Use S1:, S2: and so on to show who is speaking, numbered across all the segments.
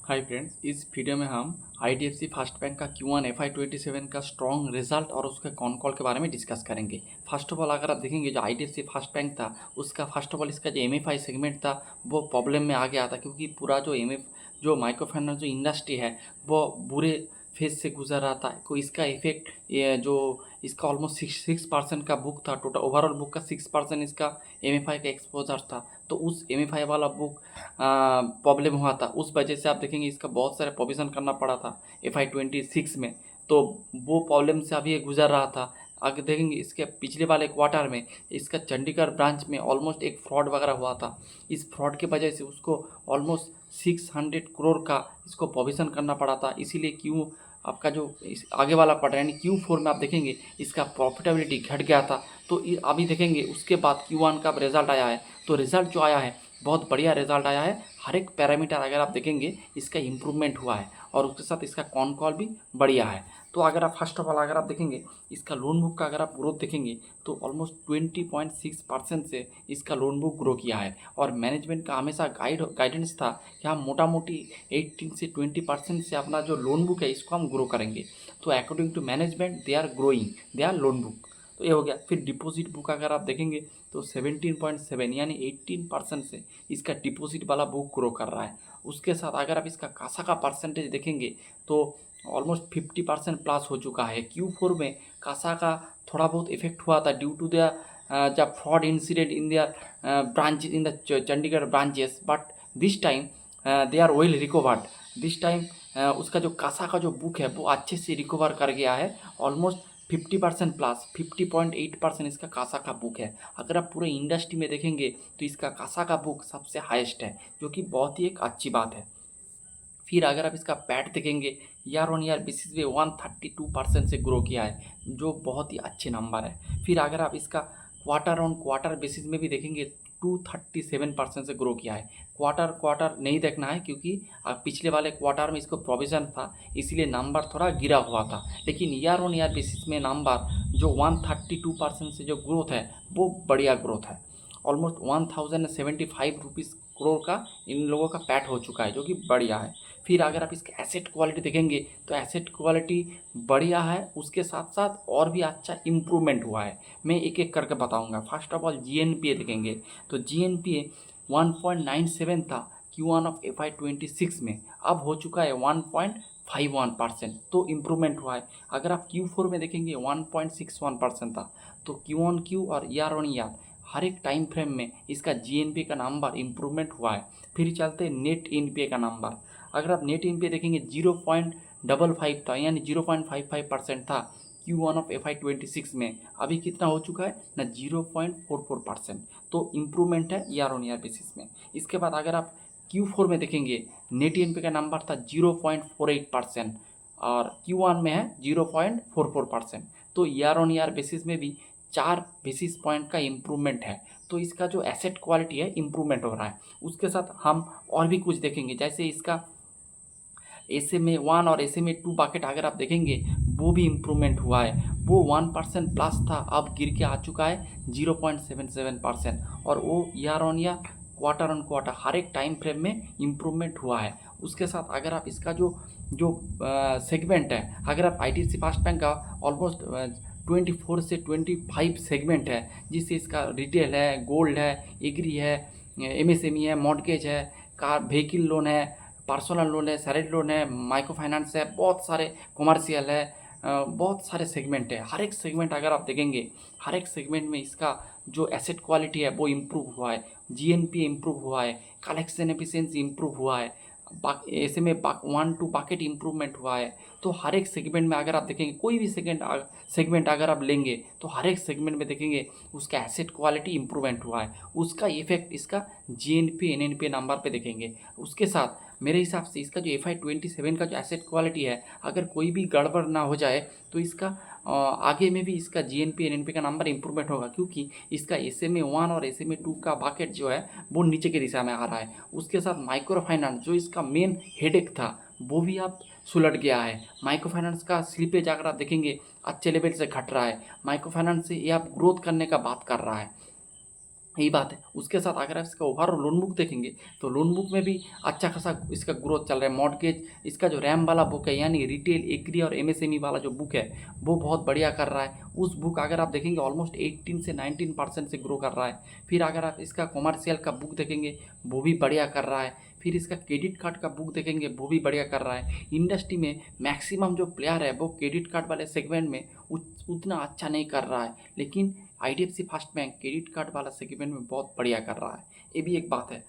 S1: Hi friends, इस video में हम IDFC फर्स्ट बैंक का Q1 FY27 का स्ट्रॉन्ग रिजल्ट और उसके कॉन कॉल के बारे में डिस्कस करेंगे। फर्स्ट ऑफ ऑल अगर आप देखेंगे जो IDFC फर्स्ट बैंक था उसका फर्स्ट ऑफ ऑल इसका जो MFI सेगमेंट था वो प्रॉब्लम में आ गया था, क्योंकि पूरा जो माइक्रो फाइनेंस जो इंडस्ट्री है वो बुरे फेज से गुजर रहा था। को इसका इफेक्ट ये जो इसका ऑलमोस्ट 6% का बुक था, टोटल ओवरऑल बुक का 6% इसका MFI का एक्सपोजर था। तो उस MFI वाला बुक प्रॉब्लम हुआ था, उस वजह से आप देखेंगे इसका बहुत सारे प्रोविज़न करना पड़ा था FY26 में। तो वो प्रॉब्लम से अभी ये गुजर रहा था। आगे देखेंगे इसके पिछले वाले क्वार्टर में इसका चंडीगढ़ ब्रांच में ऑलमोस्ट एक फ्रॉड वगैरह हुआ था। इस फ्रॉड की वजह से उसको ऑलमोस्ट 600 करोड़ का इसको प्रोविज़न करना पड़ा था। इसीलिए क्यों आपका जो इस आगे वाला क्वार्टर यानी Q4 में आप देखेंगे इसका प्रॉफिटेबिलिटी घट गया था। तो अभी देखेंगे उसके बाद Q1 का रिजल्ट आया है, तो रिजल्ट जो आया है बहुत बढ़िया रिजल्ट आया है। हर एक पैरामीटर अगर आप देखेंगे इसका इम्प्रूवमेंट हुआ है और उसके साथ इसका कॉन कॉल भी बढ़िया है। तो अगर आप फर्स्ट ऑफ ऑल अगर आप देखेंगे इसका लोन बुक का अगर आप ग्रोथ देखेंगे तो ऑलमोस्ट 20.6% से इसका लोन बुक ग्रो किया है। और मैनेजमेंट का हमेशा गाइडेंस था कि हम मोटा मोटी 18 से 20% से अपना जो लोन बुक है इसको हम ग्रो करेंगे। तो according to management they are growing they are loan book. तो ये हो गया। फिर डिपॉजिट बुक अगर आप देखेंगे तो 17.7 यानी 18% से इसका डिपॉजिट वाला बुक ग्रो कर रहा है। उसके साथ अगर आप इसका कासा का परसेंटेज देखेंगे तो ऑलमोस्ट 50% प्लस हो चुका है। Q4 में कासा का थोड़ा बहुत इफेक्ट हुआ था ड्यू टू द जब fraud incident in the branch in the Chandigarh branches, but this time they are well recovered. This time उसका जो कासा का जो बुक है वो अच्छे से रिकवर कर गया है। ऑलमोस्ट 50% प्लस 50.8% इसका कासा का बुक है। अगर आप पूरे इंडस्ट्री में देखेंगे तो इसका कासा का बुक सबसे हाईएस्ट है, जो कि बहुत ही एक अच्छी बात है। फिर अगर आप इसका पैट देखेंगे ईयर ऑन ईयर बेसिस पे 132% से ग्रो किया है, जो बहुत ही अच्छे नंबर है। फिर अगर आप इसका क्वार्टर ऑन क्वार्टर बेसिस में भी देखेंगे 237% से ग्रो किया है। क्वार्टर क्वार्टर नहीं देखना है, क्योंकि पिछले वाले क्वार्टर में इसको प्रोविज़न था इसीलिए नंबर थोड़ा गिरा हुआ था। लेकिन ईयर ऑन ईयर बेसिस में नंबर जो 132% से जो ग्रोथ है वो बढ़िया ग्रोथ है। ऑलमोस्ट 1075 करोड़ का इन लोगों का पैट हो चुका है, जो कि बढ़िया है। फिर अगर आप इसके एसेट क्वालिटी देखेंगे तो एसेट क्वालिटी बढ़िया है, उसके साथ साथ और भी अच्छा इम्प्रूवमेंट हुआ है। मैं एक एक करके बताऊंगा। फर्स्ट ऑफ ऑल GNPA देखेंगे तो GNPA 1.97 था Q1 ऑफ FY26 में, अब हो चुका है 1.51%, तो इम्प्रूवमेंट हुआ है। अगर आप Q4 में देखेंगे 1.61% था। तो Q1Q और ईयर ऑन ईयर हर एक टाइम फ्रेम में इसका GNPA का नंबर इम्प्रूवमेंट हुआ है। फिर चलते हैं नेट NPA का नंबर। अगर आप नेट NPA देखेंगे 0.55 था यानी 0.55% था Q1 ऑफ FY26 में, अभी कितना हो चुका है ना 0.44%। तो इम्प्रूवमेंट है ईयर ऑन ईयर बेसिस में। इसके बाद अगर आप Q4 में देखेंगे नेट NPA का नंबर था 0.48% और Q1 में है 0.44%। तो ईयर ऑन ईयर बेसिस में भी 4 बेसिस पॉइंट का इम्प्रूवमेंट है। तो इसका जो एसेट क्वालिटी है इम्प्रूवमेंट हो रहा है। उसके साथ हम और भी कुछ देखेंगे, जैसे इसका SMA1 और SMA2 बकेट अगर आप देखेंगे वो भी इम्प्रूवमेंट हुआ है। वो 1% प्लस था, अब गिर के आ चुका है 0.77%। और वो year on year quarter on quarter हर एक टाइम फ्रेम में इम्प्रूवमेंट हुआ है। उसके साथ अगर आप इसका जो जो सेगमेंट है, अगर आप IDFC फर्स्ट बैंक का ऑलमोस्ट 24 से 25 सेगमेंट है, जिससे इसका रिटेल है, गोल्ड है, एग्री है, MSME है, मॉर्टगेज है, कार व्हीकल लोन है, पर्सनल लोन है, सैलरी लोन है, माइक्रो फाइनेंस है, बहुत सारे कमर्शियल है, बहुत सारे सेगमेंट है। हर एक सेगमेंट अगर आप देखेंगे हर एक सेगमेंट में इसका जो एसेट क्वालिटी है वो इम्प्रूव हुआ है, GNPA इम्प्रूव हुआ है, कलेक्शन एफिशिएंसी इम्प्रूव हुआ है, ऐसे में 1 2 बकेट इम्प्रूवमेंट हुआ है। तो हर एक सेगमेंट में अगर आप देखेंगे कोई भी सेगमेंट अगर आप लेंगे तो हर एक सेगमेंट में देखेंगे उसका एसेट क्वालिटी इम्प्रूवमेंट हुआ है। उसका इफेक्ट इसका GNPA NNPA नंबर पे देखेंगे। उसके साथ मेरे हिसाब से इसका जो FY27 का जो एसेट क्वालिटी है, अगर कोई भी गड़बड़ ना हो जाए तो इसका आगे में भी इसका GNPA NNPA का नंबर इम्प्रूवमेंट होगा, क्योंकि इसका SMA1 और SMA2 का बकेट जो है वो नीचे की दिशा में आ रहा है। उसके साथ माइक्रो फाइनेंस जो इसका मेन हेडेक था वो भी अब सुलट गया है। माइक्रो फाइनेंस का स्लिपेज अगर आप देखेंगे अच्छे लेवल से घट रहा है। माइक्रो फाइनेंस से ये अब ग्रोथ करने का बात कर रहा है। यही बात है। उसके साथ अगर आप इसका ओवरऑल लोन बुक देखेंगे तो लोन बुक में भी अच्छा खासा इसका ग्रोथ चल रहा है। मॉर्टगेज इसका जो रैम वाला बुक है यानी रिटेल एग्री और एमएसएमई वाला जो बुक है वो बहुत बढ़िया कर रहा है। उस बुक अगर आप देखेंगे ऑलमोस्ट 18 से 19% से ग्रो कर रहा है। फिर अगर आप इसका कॉमर्शियल का बुक देखेंगे वो भी बढ़िया कर रहा है। फिर इसका क्रेडिट कार्ड का बुक देखेंगे वो भी बढ़िया कर रहा है। इंडस्ट्री में मैक्सिमम जो प्लेयर है वो क्रेडिट कार्ड वाले सेगमेंट में उतना अच्छा नहीं कर रहा है, लेकिन IDFC first bank credit card वाला सेगमेंट में बहुत बढ़िया कर रहा है। ये भी एक बात है।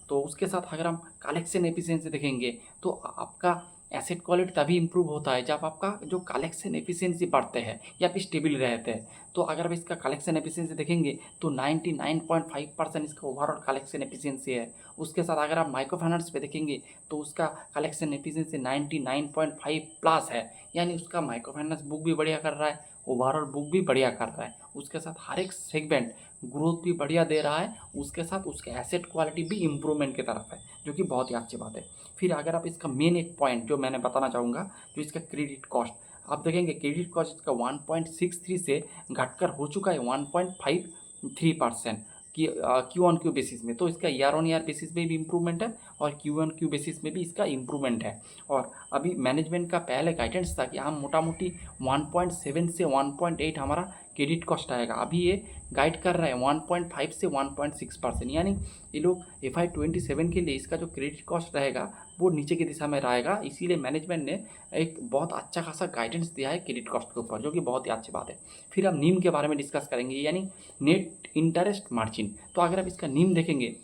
S1: तो उसके साथ अगर हम कलेक्शन एफिशिएंसी देखेंगे तो आपका एसेट क्वालिटी तभी इंप्रूव होता है जब आपका जो कलेक्शन एफिशिएंसी बढ़ते हैं या फिर स्टेबल रहते हैं। तो अगर आप इसका कलेक्शन एफिशिएंसी देखेंगे तो 99.5% इसका ओवरऑल कलेक्शन एफिशिएंसी है। उसके साथ अगर आप माइक्रो फाइनेंस पे देखेंगे तो उसका कलेक्शन एफिशिएंसी 99.5 प्लस है, यानी उसका माइक्रो फाइनेंस बुक भी बढ़िया कर रहा है, ओवरऑल बुक भी बढ़िया कर रहा है। उसके साथ हर एक सेगमेंट ग्रोथ भी बढ़िया दे रहा है। उसके साथ उसके एसेट क्वालिटी भी इम्प्रूवमेंट की तरफ है, जो कि बहुत ही अच्छी बात है। फिर अगर आप इसका मेन एक पॉइंट जो मैंने बताना चाहूँगा, जो इसका क्रेडिट कॉस्ट आप देखेंगे, क्रेडिट कॉस्ट इसका 1.63 से घटकर हो चुका है 1.53% की क्यू ऑन क्यू बेसिस में। तो इसका ईयर ऑन ईयर बेसिस में भी इम्प्रूवमेंट है और क्यू ऑन क्यू बेसिस में भी इसका इम्प्रूवमेंट है। और अभी मैनेजमेंट का पहले गाइडेंस था कि हम मोटा मोटी 1.7 से 1.8 हमारा क्रेडिट कॉस्ट आएगा। अभी ये गाइड कर रहा है 1.5 से 1.6%, यानी ये लोग FY27 के लिए इसका जो क्रेडिट कॉस्ट रहेगा वो नीचे की दिशा में रहेगा। इसीलिए मैनेजमेंट ने एक बहुत अच्छा खासा गाइडेंस दिया है क्रेडिट कॉस्ट के ऊपर, जो कि बहुत ही अच्छी बात है। फिर हम नीम के बारे में डिस्कस करेंगे, यानी नेट इंटरेस्ट मार्जिन। तो अगर आप इसका नीम देखेंगे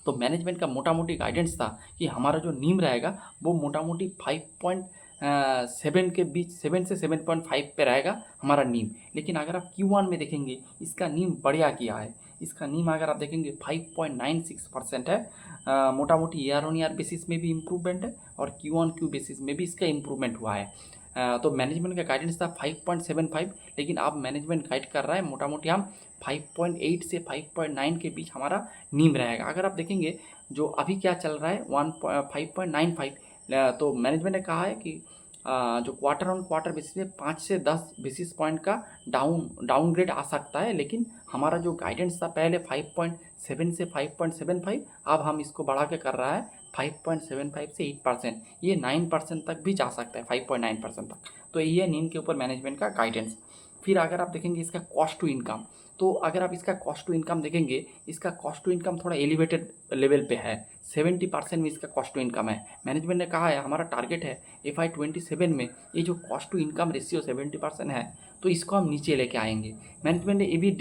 S1: तो मैनेजमेंट का मोटा मोटी गाइडेंस था कि हमारा जो नीम रहेगा वो मोटा मोटी 5.7 के बीच, 7 से 7.5 पे रहेगा हमारा नीम। लेकिन अगर आप Q1 में देखेंगे इसका नीम बढ़िया किया है। इसका नीम अगर आप देखेंगे 5.96% है। मोटा मोटी ईयर ऑन ईयर बेसिस में भी इम्प्रूवमेंट है और Q1 Q बेसिस में भी इसका इम्प्रूवमेंट हुआ है। तो मैनेजमेंट का गाइडेंस था 5.75, लेकिन अब मैनेजमेंट गाइड कर रहा है मोटा मोटी हम 5.8 से 5.9 के बीच हमारा नीम रहेगा। अगर आप देखेंगे जो अभी क्या चल रहा है 5.95, तो मैनेजमेंट ने कहा है कि जो क्वार्टर ऑन क्वार्टर बेसिस में 5 से 10 बेसिस पॉइंट का डाउनग्रेड आ सकता है। लेकिन हमारा जो गाइडेंस था पहले 5.7 से 5.75, अब हम इसको बढ़ा के कर रहा है 5.75 से 8%, ये 9% तक भी जा सकता है, 5.9% तक। तो ये नीम के ऊपर मैनेजमेंट का गाइडेंस। फिर अगर आप देखेंगे इसका कॉस्ट टू इनकम, तो अगर आप इसका कॉस्ट टू इनकम देखेंगे, इसका कॉस्ट टू इनकम थोड़ा एलिवेटेड लेवल पे है, 70% में इसका कॉस्ट टू इनकम है। मैनेजमेंट ने कहा है हमारा टारगेट है FY27 में ये जो कॉस्ट टू इनकम रेशियो 70% है तो इसको हम नीचे लेके आएंगे। मैनेजमेंट ने ये भी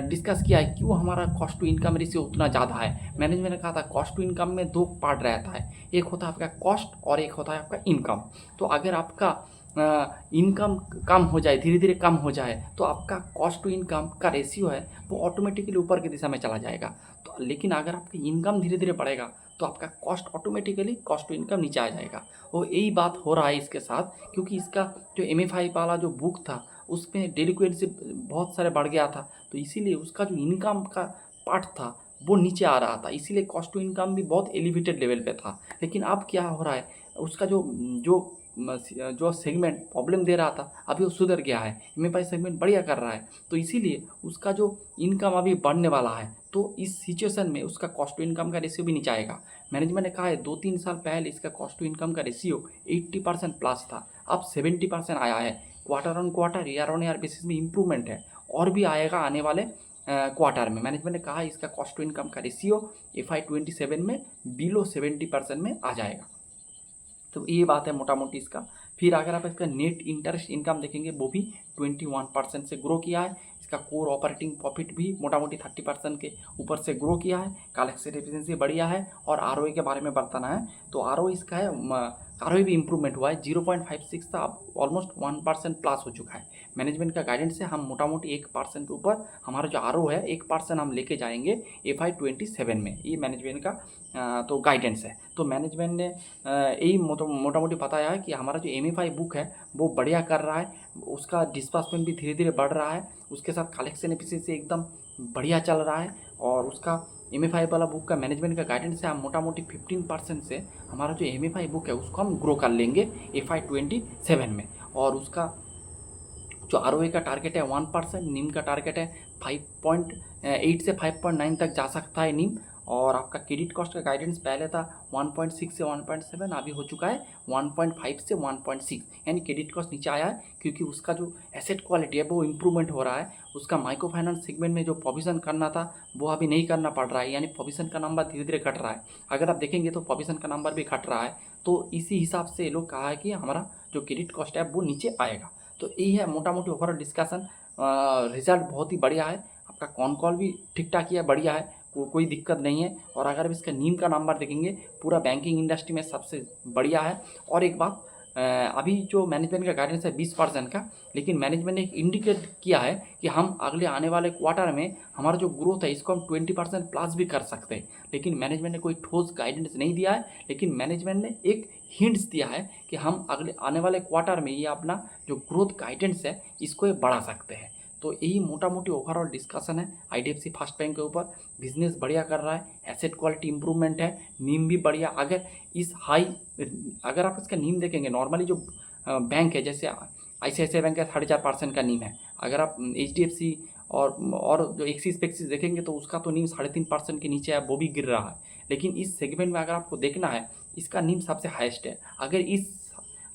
S1: डिस्कस किया है क्यों हमारा कॉस्ट टू इनकम रेशियो उतना ज़्यादा है। मैनेजमेंट ने कहा था कॉस्ट टू इनकम में दो पार्ट रहता है, एक होता है आपका कॉस्ट और एक होता है आपका इनकम। तो अगर आपका इनकम कम हो जाए, धीरे धीरे कम हो जाए, तो आपका कॉस्ट टू इनकम का रेशियो है वो ऑटोमेटिकली ऊपर की दिशा में चला जाएगा। तो लेकिन अगर आपकी इनकम धीरे धीरे बढ़ेगा तो आपका cost automatically cost to income नीचे आ जाएगा। और यही बात हो रहा है इसके साथ, क्योंकि इसका जो MFI वाला जो बुक था उसमें डेलिक्वेंसी बहुत सारे बढ़ गया था, तो इसीलिए उसका जो इनकम का पार्ट था वो नीचे आ रहा था, इसीलिए कॉस्ट टू इनकम भी बहुत एलिवेटेड लेवल पे था। लेकिन अब क्या हो रहा है, उसका जो जो जो सेगमेंट प्रॉब्लम दे रहा था अभी वो सुधर गया है, MFI सेगमेंट बढ़िया कर रहा है, तो इसीलिए उसका जो इनकम अभी बढ़ने वाला है। तो इस सिचुएशन में उसका कॉस्ट टू इनकम का रेशियो भी नीचे आएगा। मैनेजमेंट ने कहा है 2-3 साल पहले इसका कॉस्ट टू इनकम का रेशियो 80% प्लस था, अब 70% आया है। Quarter on quarter, year on year basis में इम्प्रूवमेंट है और भी आएगा आने वाले क्वार्टर में। मैनेजमेंट ने कहा इसका कॉस्ट टू इनकम का रेशियो FY27 में बिलो 70% में आ जाएगा। तो ये बात है मोटा मोटी इसका। फिर अगर आप इसका नेट इंटरेस्ट इनकम देखेंगे वो भी 21% से ग्रो किया है। इसका कोर ऑपरेटिंग प्रॉफिट भी मोटा मोटी 30% के ऊपर से ग्रो किया है। कलेक्शन एफिशिएंसी बढ़िया है। और ROE के बारे में बताना है तो ROE इसका है, ROE भी इंप्रूवमेंट हुआ है, 0.56 था, अब ऑलमोस्ट 1% प्लस हो चुका है। मैनेजमेंट का गाइडेंस से हम मोटा मोटी 1% के ऊपर हमारा जो ROE है 1% हम लेके जाएंगे FY27 में, ये मैनेजमेंट का तो गाइडेंस है। तो मैनेजमेंट ने यही मोटा मोटी बताया है कि हमारा जो MFI बुक है वो बढ़िया कर रहा है, उसका डिस्बर्समेंट भी धीरे धीरे बढ़ रहा है, उसके साथ कलेक्शन एफिशिएंसी एकदम बढ़िया चल रहा है। और उसका MFI वाला बुक का मैनेजमेंट का गाइडेंस है हम मोटा मोटी 15% से हमारा जो MFI बुक है उसको हम ग्रो कर लेंगे FY27 में। और उसका जो ROE का टारगेट है 1%, नीम का टारगेट है 5.8 से 5.9 तक जा सकता है नीम। और आपका क्रेडिट कॉस्ट का गाइडेंस पहले था 1.6 से 1.7, अभी हो चुका है 1.5 से 1.6, यानी क्रेडिट कॉस्ट नीचे आया है क्योंकि उसका जो एसेट क्वालिटी है वो इम्प्रूवमेंट हो रहा है। उसका माइक्रो फाइनेंस सेगमेंट में जो प्रोविजन करना था वो अभी नहीं करना पड़ रहा है, यानी प्रोविजन का नंबर धीरे धीरे घट रहा है। अगर आप देखेंगे तो प्रोविजन का नंबर भी घट रहा है, तो इसी हिसाब से ये लोग कहा है कि हमारा जो क्रेडिट कॉस्ट है वो नीचे आएगा। तो यही है मोटा मोटी ओवरऑल डिस्कशन। रिजल्ट बहुत ही बढ़िया है, आपका कॉन कॉल भी ठीक ठाक ही है, बढ़िया है, कोई दिक्कत नहीं है। और अगर आप इसका नीम का नंबर देखेंगे पूरा बैंकिंग इंडस्ट्री में सबसे बढ़िया है। और एक बात, अभी जो मैनेजमेंट का गाइडेंस है 20% का, लेकिन मैनेजमेंट ने एक इंडिकेट किया है कि हम अगले आने वाले क्वार्टर में हमारा जो ग्रोथ है इसको हम 20% प्लस भी कर सकते हैं। लेकिन मैनेजमेंट ने कोई ठोस गाइडेंस नहीं दिया है, लेकिन मैनेजमेंट ने एक हिंट्स दिया है कि हम अगले आने वाले क्वार्टर में ये अपना जो ग्रोथ गाइडेंस है इसको ये बढ़ा सकते हैं। तो यही मोटा मोटी ओवरऑल डिस्कशन है IDFC फर्स्ट बैंक के ऊपर। बिजनेस बढ़िया कर रहा है, एसेट क्वालिटी इंप्रूवमेंट है, नीम भी बढ़िया। अगर आप इसका नीम देखेंगे, नॉर्मली जो बैंक है जैसे ICICI बैंक का 4.5% का नीम है। अगर आप HDFC और जो एक्सिस देखेंगे तो उसका तो नीम 3.5% के नीचे है, वो भी गिर रहा है। लेकिन इस सेगमेंट में अगर आपको देखना है इसका नीम सबसे हाईएस्ट है। अगर इस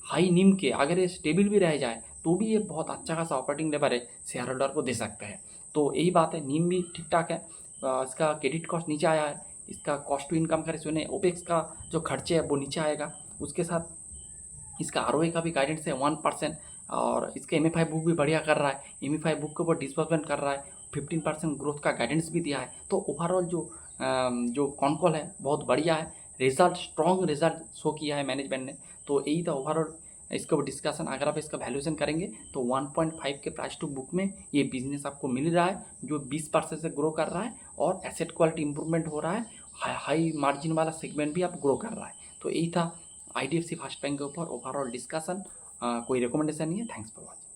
S1: हाई नीम के अगर ये स्टेबल भी रह जाए तो भी ये बहुत अच्छा खासा ऑपरेटिंग लेवरेज शेयर होल्डर को दे सकते हैं। तो यही बात है, नीम भी ठीक ठाक है। इसका क्रेडिट कॉस्ट नीचे आया है, इसका कॉस्ट टू इनकम का रेशियो ने ओपेक्स का जो खर्चे है वो नीचे आएगा। उसके साथ इसका ROA का भी गाइडेंस है 1%। और इसका MFI बुक भी बढ़िया कर रहा है, MFI बुक के ऊपर डिस्बर्समेंट कर रहा है, 15% ग्रोथ का गाइडेंस भी दिया है। तो ओवरऑल जो कॉनकॉल है बहुत बढ़िया है, रिजल्ट स्ट्रॉन्ग रिजल्ट शो किया है मैनेजमेंट ने। तो यही था ओवरऑल इसका डिस्कशन। अगर आप इसका वैल्यूएशन करेंगे तो 1.5 के प्राइस टू बुक में ये बिजनेस आपको मिल रहा है जो 20% से ग्रो कर रहा है, और एसेट क्वालिटी इंप्रूवमेंट हो रहा है, हाई मार्जिन वाला सेगमेंट भी आप ग्रो कर रहा है। तो यही था IDFC फर्स्ट बैंक के ऊपर ओवरऑल डिस्कशन। कोई रिकमेंडेशन नहीं है। Thanks for watching.